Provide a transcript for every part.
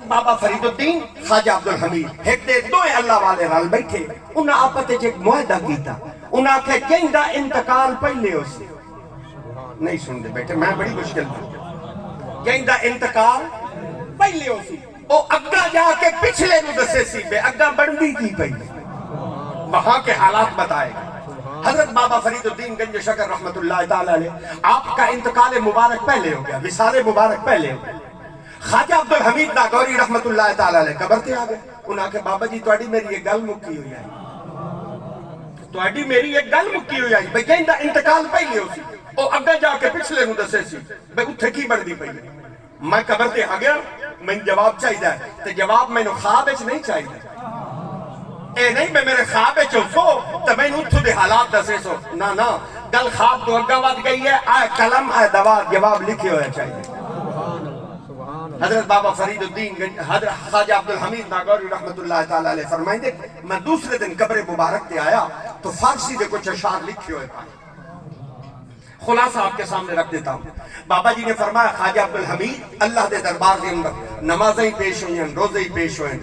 بابا فرید الدین خواجہ عبدالحمید ایک دے دو اللہ والے رل بیٹھے انہاں آپس وچ ایک معاہدہ کیتا انہاں کہ کہندا انتقال پہلے ہو سی نہیں سن دے بیٹھے میں بڑی مشکل کہندا انتقال پہلے ہو سی او اگا جا کے پچھلے نو دسے سی بے اگا بڑھدی کی پئی وہاں کے حالات بتائے گا حضرت بابا فرید الدین گنج شکر رحمت اللہ تعالی علیہ آپ کا انتقال مبارک پہلے ہو گیا وصال مبارک پہلے ہو گیا خواجہ عبدالحمید ناگوری رحمت اللہ تعالی علیہ قبر تے آ گئے انہاں کہ بابا جی تواڈی میری ایک گل مکی ہوئی آئی تواڈی میری ایک گل مکی ہوئی آئی بھئی کہندا انتقال پہلے ہو سی او اگے جا کے پچھلے نو دسے سی بھئی اتھے کی بڑھدی پئی میں قبر تے آ گیا میں جواب چاہیے تے جواب میں خواب وچ نہیں چاہیے اے نہیں میں میرے خواب وچ سو تے میں اتھوں دے حالات دسے سو نا گل خواب تو اگا ود گئی ہے اے قلم اے دوا جواب لکھے ہوئے چاہیے حضرت بابا فرید الدین حضرت خواجہ عبدالحمید ناگوری رحمت اللہ تعالی علیہ فرمائیں دے میں دوسرے دن قبر مبارک تے آیا تو فارسی دے کچھ اشعار لکھے ہوئے پائے خلاصہ آپ کے سامنے رکھ دیتا ہوں بابا جی نے فرمایا خواجہ عبدالحمید اللہ دے دربار دے اندر نمازیں پیش ہوئیں روزے پیش ہوئیں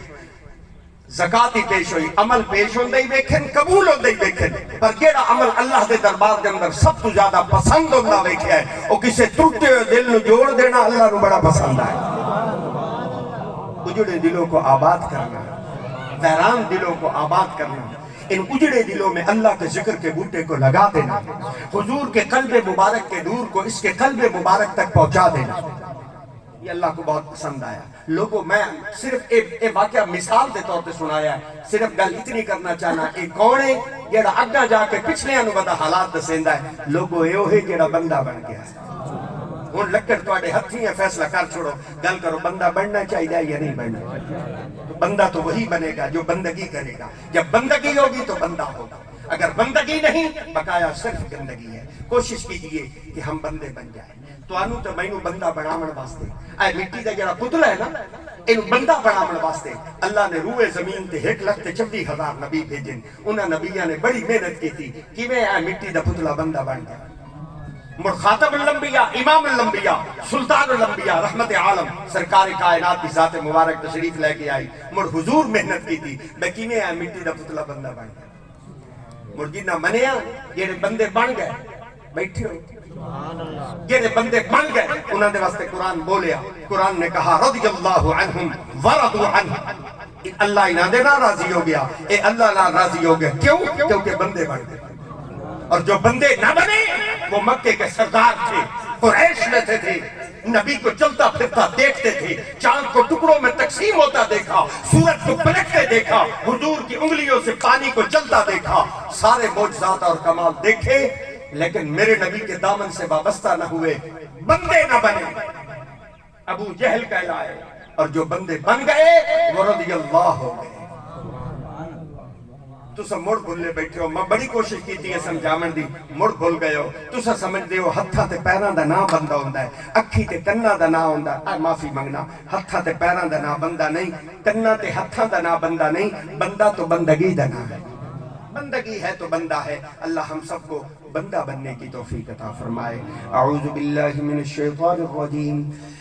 زکاة پیش ہوئی عمل پیش ہوندے ہی ویکھن قبول ہوندے ہی ویکھن پر جیڑا عمل اللہ دے دربار دے اندر سب تو زیادہ پسند ہوندہ ویکھیا ہے وہ کسے ٹوٹے ہوئے دل نو جوڑ دینا اللہ نو بڑا پسند ہے اجڑے دلوں کو آباد کرنا ویران دلوں کو آباد کرنا ان اجڑے دلوں میں اللہ کے ذکر کے بوٹے کو لگا دینا حضور کے قلب مبارک کے نور کو اس کے قلب مبارک تک پہنچا دینا یہ اللہ کو بہت پسند آیا لوگوں میں صرف ایک واقعہ مثال دے طور پہ سنایا ہے صرف گل اتنی کرنا چاہنا ایک کون ہے جیڑا اگا جا کے پچھلے انو بدا حالات دسیندا ہے لوگوں یہ ہے جیڑا بندہ بن گیا ہے ہن لکڑ تواڈے ہتھی ہے فیصلہ کر چھوڑو گل کرو بندہ بننا چاہیے یا نہیں بننا تو بندہ تو وہی بنے گا جو بندگی کرے گا جب بندگی ہوگی تو بندہ ہوگا اگر بندگی نہیں بقایا صرف گندگی ہے کوشش کیجئے کہ ہم بندے بن جائیں تو انو تو مینو بندہ بنامن واسطے اے مٹی دا جڑا پتلا ہے نا اینو بندہ بنامن واسطے اللہ نے روئے زمین تے 1,24,000 نبی بھیجن انہاں نبیاں نے بڑی محنت کی تھی کیویں اے مٹی دا پتلا بندہ بن گیا مر خاتم الانبیاء امام الانبیاء سلطان الانبیاء رحمت عالم سرکار کائنات کی ذات مبارک تشریف لے کے آئی مر حضور محنت کی تھی میں کیویں اے مٹی دا پتلا بندہ بن گیا مر جنہ منیا جڑے بندے بن گئے بیٹھے ہو جڑے بندے بن گئے انہاں دے واسطے قرآن بولیا قرآن نے کہا رضی اللہ عنہم ورضوا عنہ اللہ انہاں دے نہ راضی ہو گیا اے اللہ نہ راضی ہو گیا کیوں کیونکہ بندے بن گئے اور جو بندے نہ بنے وہ مکے کے سردار تھے قریش میں تھے نبی کو چلتا پھرتا دیکھتے تھے چاند کو ٹکڑوں میں تقسیم ہوتا دیکھا سورج کو پلٹتے دیکھا حضور کی انگلیوں سے پانی کو چلتا دیکھا سارے معجزات اور کمال دیکھے لیکن میرے نبی کے دامن سے وابستہ نہ ہوئے بندے نہ بنے ابو جہل کہلائے اور جو بندے بن گئے وہ رضی اللہ ہو گئے تو سب مڑ بھولے بیٹھے ہو میں بڑی کوشش کی تھی سمجھامن دی مڑ بھول گئے ہو تو سب سمجھ دے ہو ہتھاں تے پیراں دا نام بندہ ہوندا ہے اکھی تے کناں دا نام ہوندا ہے معافی منگنا ہتھاں تے پیراں دا نام بندہ نہیں کناں تے ہتھاں دا نام بندہ نہیں بندہ تو بندگی دا نام ہے بندگی ہے تو بندہ ہے اللہ ہم سب کو بندہ بننے کی توفیق عطا فرمائے اعوذ باللہ من الشیطان الرجیم